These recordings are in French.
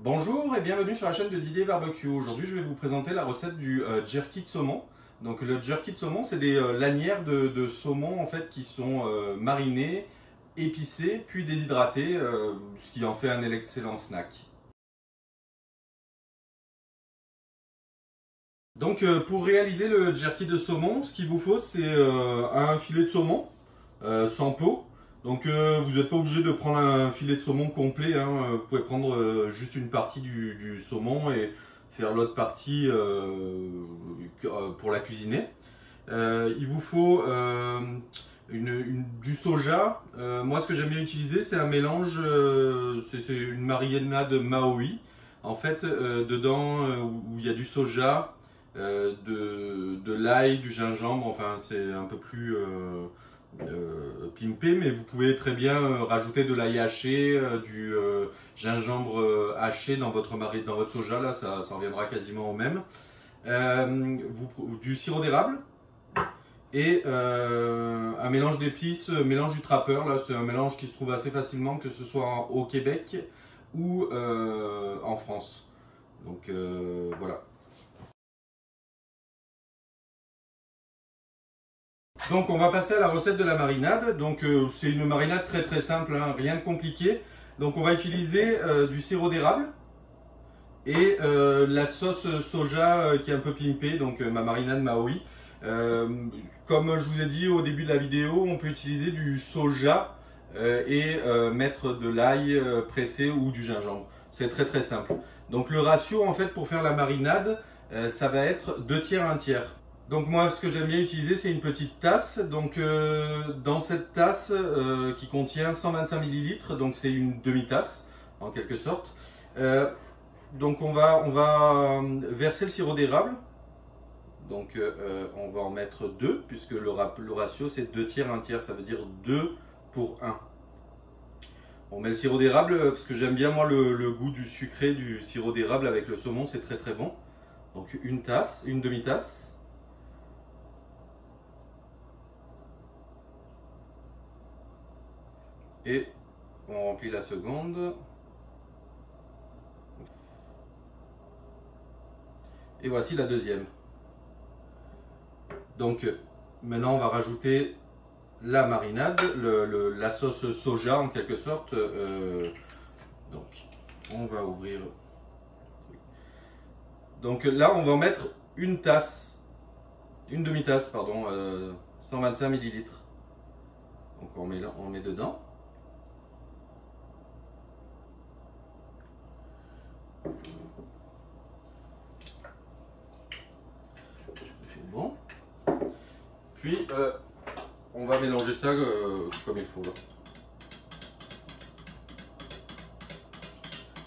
Bonjour et bienvenue sur la chaîne de Didier Barbecue. Aujourd'hui, je vais vous présenter la recette du jerky de saumon. Donc, le jerky de saumon, c'est des lanières de saumon en fait qui sont marinées, épicées, puis déshydratées, ce qui en fait un excellent snack. Donc, pour réaliser le jerky de saumon, ce qu'il vous faut, c'est un filet de saumon sans peau. Donc vous n'êtes pas obligé de prendre un filet de saumon complet, hein. Vous pouvez prendre juste une partie du saumon et faire l'autre partie pour la cuisiner. Il vous faut du soja. Moi ce que j'aime bien utiliser c'est un mélange, c'est une marinade Maoi. En fait dedans où il y a du soja, de l'ail, du gingembre, enfin c'est un peu plus pimpé, mais vous pouvez très bien rajouter de l'ail haché, du gingembre haché dans votre soja, là ça reviendra quasiment au même. Du sirop d'érable et un mélange d'épices, mélange du trappeur, là c'est un mélange qui se trouve assez facilement que ce soit au Québec ou en France. Donc voilà. Donc on va passer à la recette de la marinade. Donc c'est une marinade très simple, hein, rien de compliqué. Donc on va utiliser du sirop d'érable et la sauce soja qui est un peu pimpée, donc ma marinade Maoi. Comme je vous ai dit au début de la vidéo, on peut utiliser du soja et mettre de l'ail pressé ou du gingembre. C'est très simple. Donc le ratio en fait pour faire la marinade, ça va être 2 tiers 1 tiers. Donc moi ce que j'aime bien utiliser c'est une petite tasse. Donc dans cette tasse qui contient 125 ml, donc c'est une demi-tasse en quelque sorte. Donc on va verser le sirop d'érable. Donc on va en mettre 2 puisque le ratio c'est 2 tiers 1 tiers, ça veut dire 2 pour 1. On met le sirop d'érable parce que j'aime bien moi le goût du sucré du sirop d'érable avec le saumon, c'est très bon. Donc une tasse, une demi-tasse. Et on remplit la seconde. Et voici la deuxième. Donc maintenant on va rajouter la marinade, la sauce soja en quelque sorte. Donc on va ouvrir. Donc là on va en mettre une tasse, une demi-tasse pardon, 125 ml. Donc on met dedans. C'est bon. Puis on va mélanger ça comme il faut là.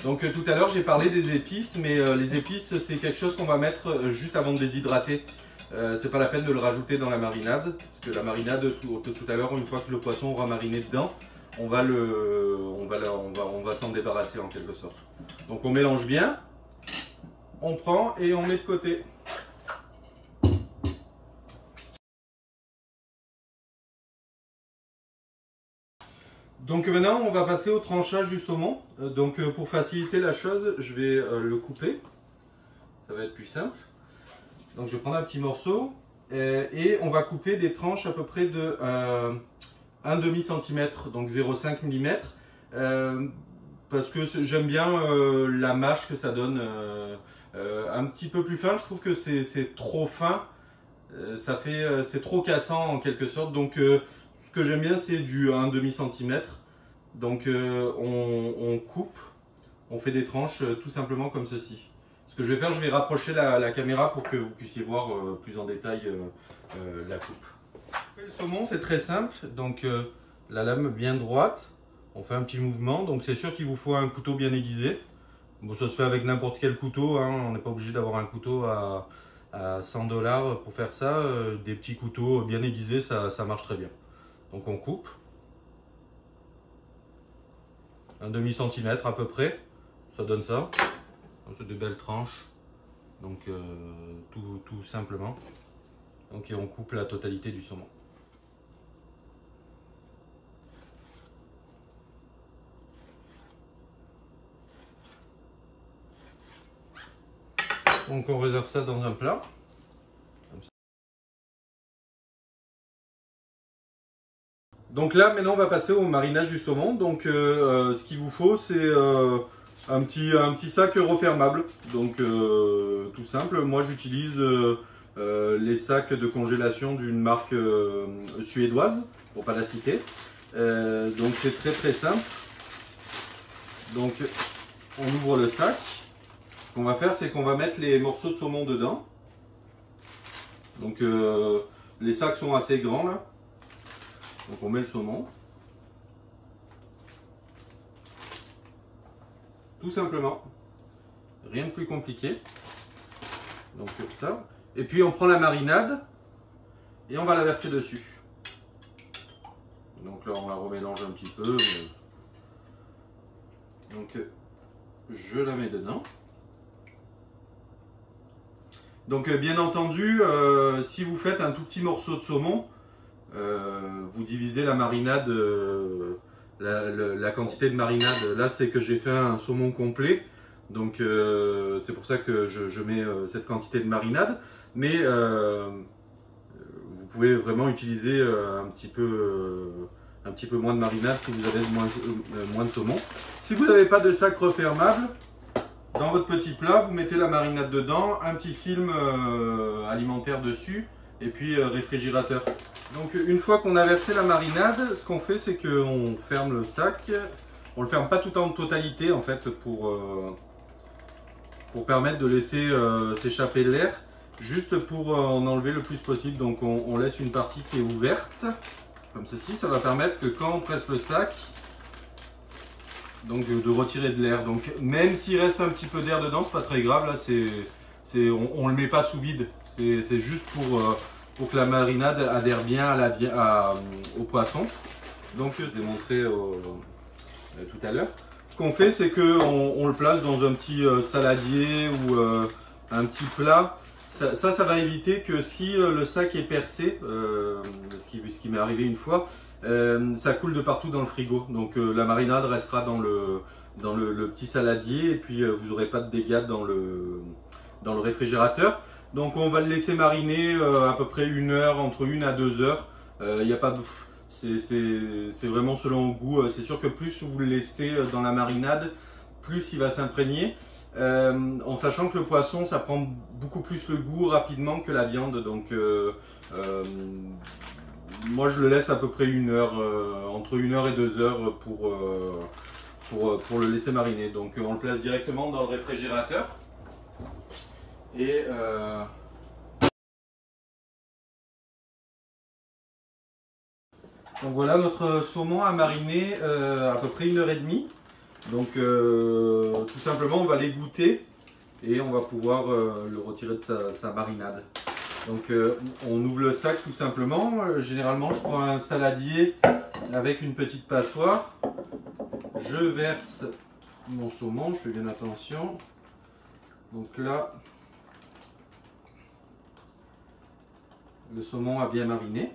Donc tout à l'heure j'ai parlé des épices, mais les épices c'est quelque chose qu'on va mettre juste avant de déshydrater. C'est pas la peine de le rajouter dans la marinade, parce que la marinade tout à l'heure, une fois que le poisson aura mariné dedans, on va s'en débarrasser en quelque sorte. Donc on mélange bien, on prend et on met de côté. Donc maintenant on va passer au tranchage du saumon. Donc pour faciliter la chose, je vais le couper. Ça va être plus simple. Donc je vais prendre un petit morceau et on va couper des tranches à peu près de 1,5 cm, donc 0,5 mm. Parce que j'aime bien la mâche que ça donne. Un petit peu plus fin, je trouve que c'est trop fin. C'est trop cassant en quelque sorte. Donc ce que j'aime bien c'est du 1,5 cm. Donc on coupe, on fait des tranches tout simplement comme ceci. Ce que je vais faire, je vais rapprocher la caméra pour que vous puissiez voir plus en détail la coupe. Le saumon c'est très simple, donc la lame bien droite, on fait un petit mouvement, donc c'est sûr qu'il vous faut un couteau bien aiguisé. Bon, ça se fait avec n'importe quel couteau, hein. On n'est pas obligé d'avoir un couteau à 100 $ pour faire ça. Des petits couteaux bien aiguisés, ça marche très bien. Donc on coupe. 1,5 centimètre à peu près, ça donne ça. C'est des belles tranches, donc tout simplement. Donc et on coupe la totalité du saumon. Donc on réserve ça dans un plat. Donc là maintenant on va passer au marinage du saumon. Donc ce qu'il vous faut c'est un petit sac refermable. Donc tout simple, moi j'utilise les sacs de congélation d'une marque suédoise, pour pas la citer. Donc c'est très simple. Donc on ouvre le sac. Ce qu'on va faire c'est qu'on va mettre les morceaux de saumon dedans. Donc les sacs sont assez grands là. Donc on met le saumon. Tout simplement. Rien de plus compliqué. Donc ça. Et puis on prend la marinade et on va la verser dessus. Donc là on la remélange un petit peu. Donc je la mets dedans. Donc bien entendu, si vous faites un tout petit morceau de saumon, vous divisez la marinade, la quantité de marinade. Là c'est que j'ai fait un saumon complet, donc c'est pour ça que je mets cette quantité de marinade. Mais vous pouvez vraiment utiliser un petit peu moins de marinade si vous avez moins de saumon. Si vous n'avez pas de sac refermable, dans votre petit plat, vous mettez la marinade dedans, un petit film alimentaire dessus et puis réfrigérateur. Donc une fois qu'on a versé la marinade, ce qu'on fait c'est qu'on ferme le sac. On le ferme pas tout en totalité en fait pour permettre de laisser s'échapper l'air, juste pour en enlever le plus possible. Donc on laisse une partie qui est ouverte, comme ceci. Ça va permettre que quand on presse le sac, donc de retirer de l'air. Donc même s'il reste un petit peu d'air dedans, c'est pas très grave. Là, on le met pas sous vide. C'est juste pour que la marinade adhère bien au poisson. Donc je vous ai montré tout à l'heure. Ce qu'on fait, c'est qu'on le place dans un petit saladier ou un petit plat. Ça va éviter que si le sac est percé, ce qui m'est arrivé une fois, ça coule de partout dans le frigo. Donc la marinade restera dans le petit saladier et puis vous n'aurez pas de dégâts dans le réfrigérateur. Donc on va le laisser mariner à peu près 1 heure, entre 1 à 2 heures. Y a pas de... C'est vraiment selon le goût. C'est sûr que plus vous le laissez dans la marinade, plus il va s'imprégner. En sachant que le poisson, ça prend beaucoup plus le goût rapidement que la viande. Donc moi je le laisse à peu près 1 heure, entre 1 heure et 2 heures pour le laisser mariner. Donc on le place directement dans le réfrigérateur. Et donc voilà, notre saumon a mariné à peu près 1 heure et demie. Donc tout simplement on va l'égoutter et on va pouvoir le retirer de sa marinade. Donc on ouvre le sac tout simplement. Généralement je prends un saladier avec une petite passoire. Je verse mon saumon, je fais bien attention. Donc là, le saumon a bien mariné.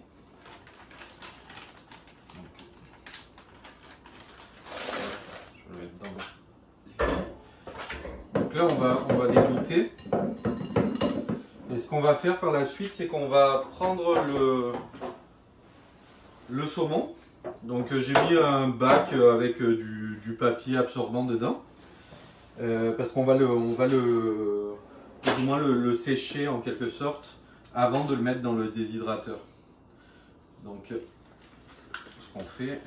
Donc là on va l'égoutter. Et ce qu'on va faire par la suite, c'est qu'on va prendre le saumon. Donc j'ai mis un bac avec du papier absorbant dedans. Parce qu'on va plus ou moins le sécher en quelque sorte avant de le mettre dans le déshydrateur. Donc ce qu'on fait,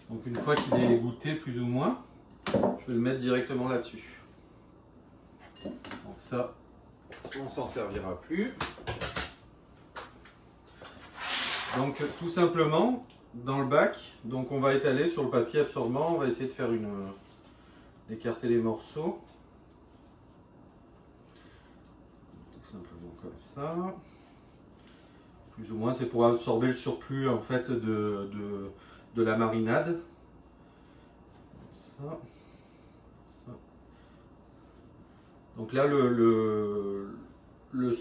donc une fois qu'il est égoutter plus ou moins, je vais le mettre directement là-dessus. Donc ça, on s'en servira plus. Donc tout simplement, dans le bac, donc on va étaler sur le papier absorbant, on va essayer de faire d'écarter les morceaux. Tout simplement comme ça. Plus ou moins, c'est pour absorber le surplus en fait de la marinade. Ça. Donc là, le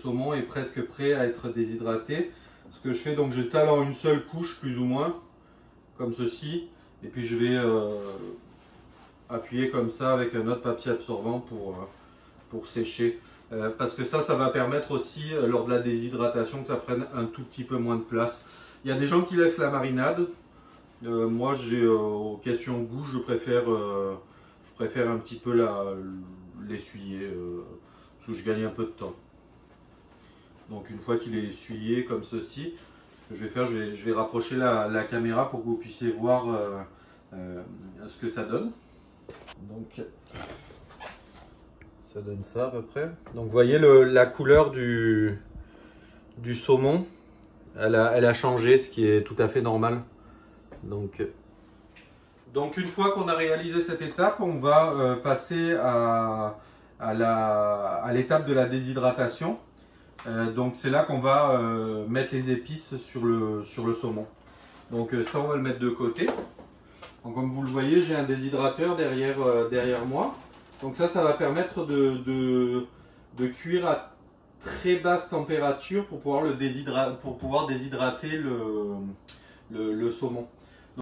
saumon est presque prêt à être déshydraté. ce que je fais, donc j'étale en une seule couche plus ou moins, comme ceci, et puis je vais appuyer comme ça avec un autre papier absorbant pour sécher. Parce que ça va permettre aussi, lors de la déshydratation, que ça prenne un tout petit peu moins de place. Il y a des gens qui laissent la marinade. Moi, question goût, je préfère un petit peu l'essuyer, parce que je gagne un peu de temps. Donc une fois qu'il est essuyé comme ceci, ce que je vais faire, je vais rapprocher la caméra pour que vous puissiez voir ce que ça donne. Donc ça donne ça à peu près. Donc vous voyez la couleur du saumon, elle a changé, ce qui est tout à fait normal. Donc une fois qu'on a réalisé cette étape, on va passer à l'étape de la déshydratation. Donc c'est là qu'on va mettre les épices sur le saumon. Donc ça, on va le mettre de côté. Donc comme vous le voyez, j'ai un déshydrateur derrière moi. Donc ça va permettre de cuire à très basse température pour pouvoir déshydrater le saumon.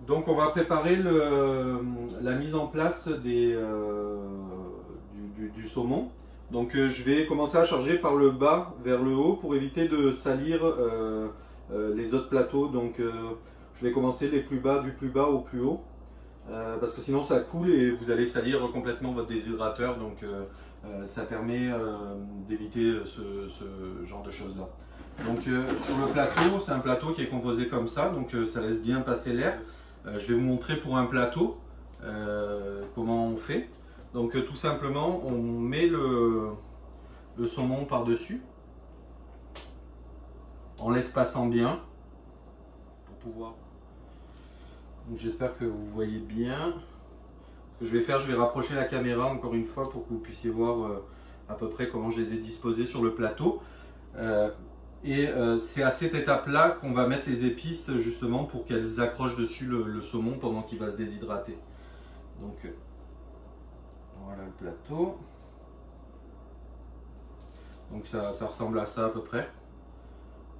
Donc on va préparer la mise en place du saumon. Donc je vais commencer à charger par le bas vers le haut pour éviter de salir les autres plateaux. Donc je vais commencer du plus bas au plus haut. Parce que sinon ça coule et vous allez salir complètement votre déshydrateur, donc ça permet d'éviter ce genre de choses là. Donc sur le plateau, c'est un plateau qui est composé comme ça, donc ça laisse bien passer l'air. Je vais vous montrer pour un plateau comment on fait. Donc tout simplement, on met le saumon par dessus en l'espaçant bien pour pouvoir. Donc j'espère que vous voyez bien. Ce que je vais faire, je vais rapprocher la caméra encore une fois pour que vous puissiez voir à peu près comment je les ai disposés sur le plateau. C'est à cette étape-là qu'on va mettre les épices justement pour qu'elles accrochent dessus le saumon pendant qu'il va se déshydrater. Donc voilà le plateau. Donc ça ressemble à ça à peu près.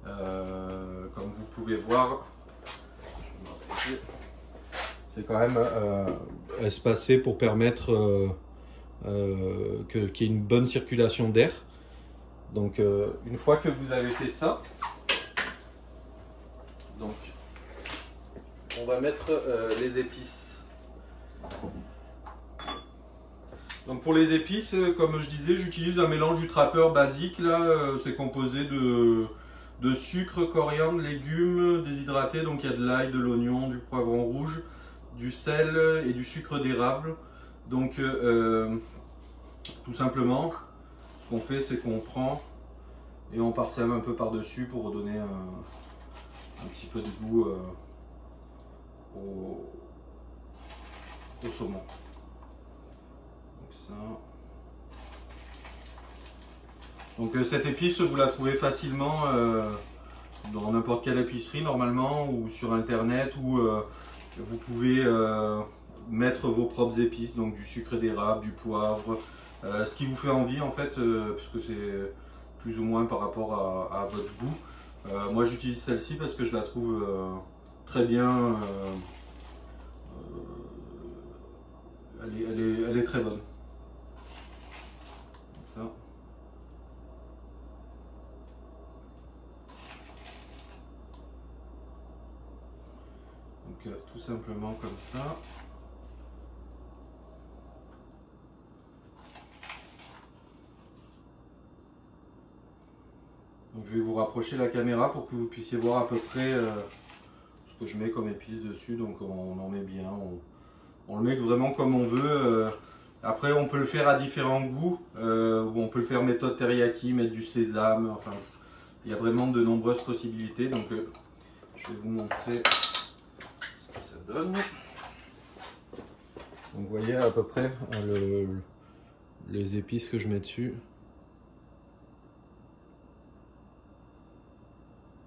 Comme vous pouvez voir, c'est quand même espacé pour permettre qu'il y ait une bonne circulation d'air. Donc une fois que vous avez fait ça, donc on va mettre les épices. Donc pour les épices, comme je disais, j'utilise un mélange du trappeur basique. Là, c'est composé de sucre, coriandre, légumes déshydratés. Donc il y a de l'ail, de l'oignon, du poivron rouge, du sel et du sucre d'érable. Donc tout simplement, ce qu'on fait, c'est qu'on prend et on parsème un peu par-dessus pour redonner un petit peu de goût au saumon. Donc cette épice, vous la trouvez facilement dans n'importe quelle épicerie normalement, ou sur internet, ou vous pouvez mettre vos propres épices, donc du sucre d'érable, du poivre, ce qui vous fait envie en fait, parce que c'est plus ou moins par rapport à votre goût. Moi j'utilise celle-ci parce que je la trouve très bien, elle est très bonne. Ça. Donc tout simplement comme ça. Donc je vais vous rapprocher la caméra pour que vous puissiez voir à peu près ce que je mets comme épices dessus. Donc on en met bien, on le met vraiment comme on veut. Après on peut le faire à différents goûts, on peut le faire méthode teriyaki, mettre du sésame, enfin il y a vraiment de nombreuses possibilités. Donc je vais vous montrer ce que ça donne. Donc vous voyez à peu près les épices que je mets dessus.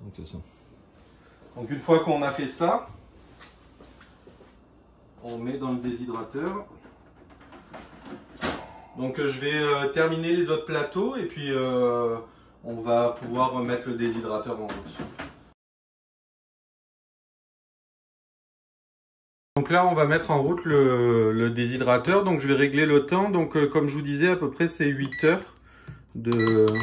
Donc c'est ça. Donc une fois qu'on a fait ça, on met dans le déshydrateur. Donc je vais terminer les autres plateaux et puis on va pouvoir mettre le déshydrateur en route. donc là on va mettre en route le déshydrateur. Donc je vais régler le temps. Donc comme je vous disais, à peu près c'est 8 heures de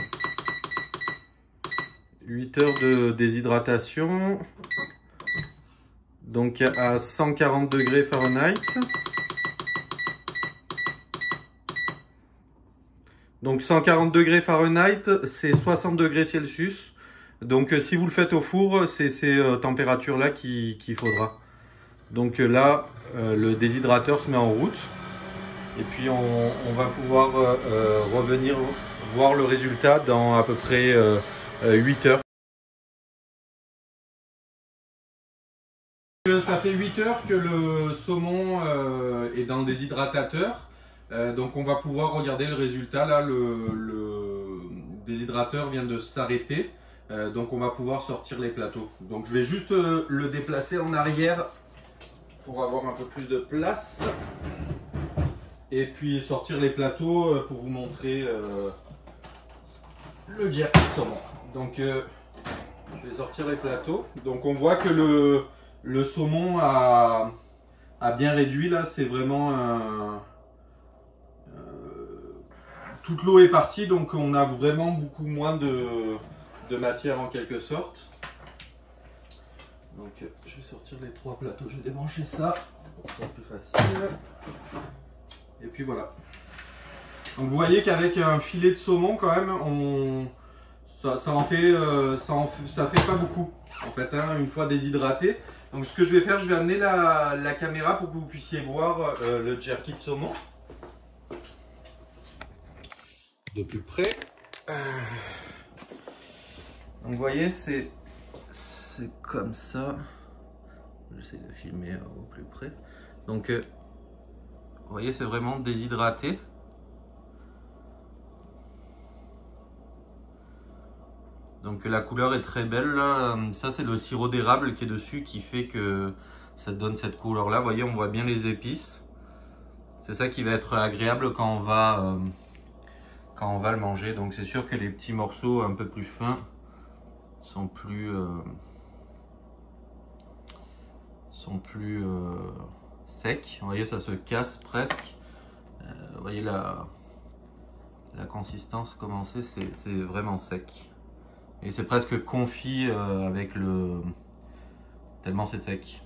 déshydratation. Donc à 140 degrés Fahrenheit. Donc 140 degrés Fahrenheit, c'est 60 degrés Celsius. Donc si vous le faites au four, c'est ces températures-là qu'il faudra. Donc là, le déshydrateur se met en route. Et puis on va pouvoir revenir voir le résultat dans à peu près 8 heures. Ça fait 8 heures que le saumon est dans le déshydratateur. Donc on va pouvoir regarder le résultat. Là, le déshydrateur vient de s'arrêter. Donc on va pouvoir sortir les plateaux. Donc je vais juste le déplacer en arrière pour avoir un peu plus de place. Et puis sortir les plateaux pour vous montrer le jerky de saumon. Donc je vais sortir les plateaux. Donc on voit que le saumon a bien réduit. Là c'est vraiment toute l'eau est partie, donc on a vraiment beaucoup moins de matière en quelque sorte. Donc je vais sortir les 3 plateaux, je vais débrancher ça pour que ce soit plus facile. Et puis voilà. Donc vous voyez qu'avec un filet de saumon quand même, ça fait pas beaucoup en fait, hein, une fois déshydraté. Donc ce que je vais faire, je vais amener la caméra pour que vous puissiez voir le jerky de saumon de plus près. Donc vous voyez, c'est comme ça. J'essaie de filmer au plus près. Donc vous voyez, c'est vraiment déshydraté. Donc la couleur est très belle là. Ça c'est le sirop d'érable qui est dessus qui fait que ça donne cette couleur là. Vous voyez, on voit bien les épices. C'est ça qui va être agréable quand on va le manger. Donc c'est sûr que les petits morceaux un peu plus fins sont plus secs. Vous voyez, ça se casse presque. Vous voyez la consistance comment c'est vraiment sec. Et c'est presque confit avec tellement c'est sec.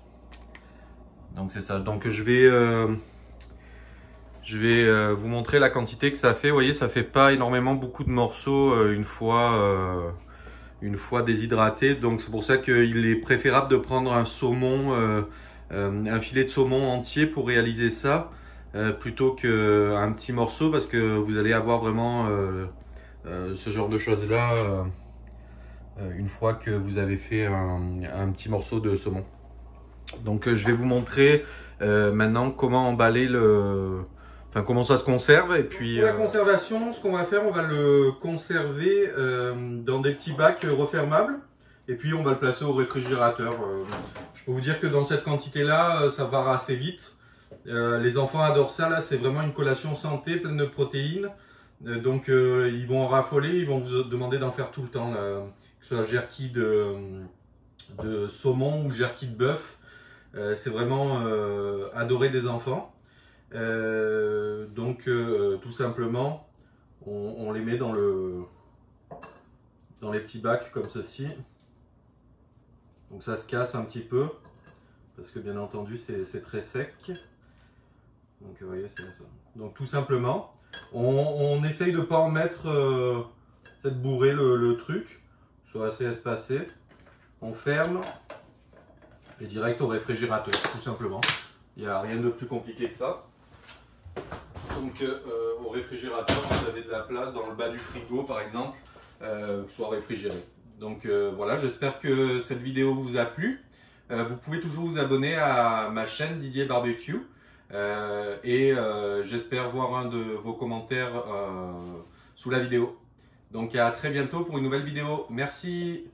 Donc c'est ça. Donc je vais vous montrer la quantité que ça fait. Vous voyez, ça fait pas énormément beaucoup de morceaux une fois déshydraté. Donc c'est pour ça qu'il est préférable de prendre un saumon, un filet de saumon entier pour réaliser ça, plutôt qu'un petit morceau, parce que vous allez avoir vraiment ce genre de choses là une fois que vous avez fait un petit morceau de saumon. Donc je vais vous montrer maintenant comment emballer comment ça se conserve. Et puis pour la conservation, ce qu'on va faire, on va le conserver dans des petits bacs refermables. Et puis on va le placer au réfrigérateur. Je peux vous dire que dans cette quantité là, ça va assez vite. Les enfants adorent ça. Là, c'est vraiment une collation santé, pleine de protéines. Donc ils vont en raffoler, ils vont vous demander d'en faire tout le temps. Là, que ce soit jerky de saumon ou jerky de bœuf. C'est vraiment adoré des enfants. Donc tout simplement on les met dans les petits bacs comme ceci. Donc ça se casse un petit peu parce que bien entendu c'est très sec. Donc vous voyez, c'est ça. Donc tout simplement on essaye de pas en mettre peut-être bourrer le truc, soit assez espacé. On ferme et direct au réfrigérateur, tout simplement. Il n'y a rien de plus compliqué que ça. Donc au réfrigérateur, vous avez de la place dans le bas du frigo par exemple, que ce soit réfrigéré. Donc voilà, j'espère que cette vidéo vous a plu. Vous pouvez toujours vous abonner à ma chaîne Didier Barbecue. Et j'espère voir un de vos commentaires sous la vidéo. Donc à très bientôt pour une nouvelle vidéo. Merci.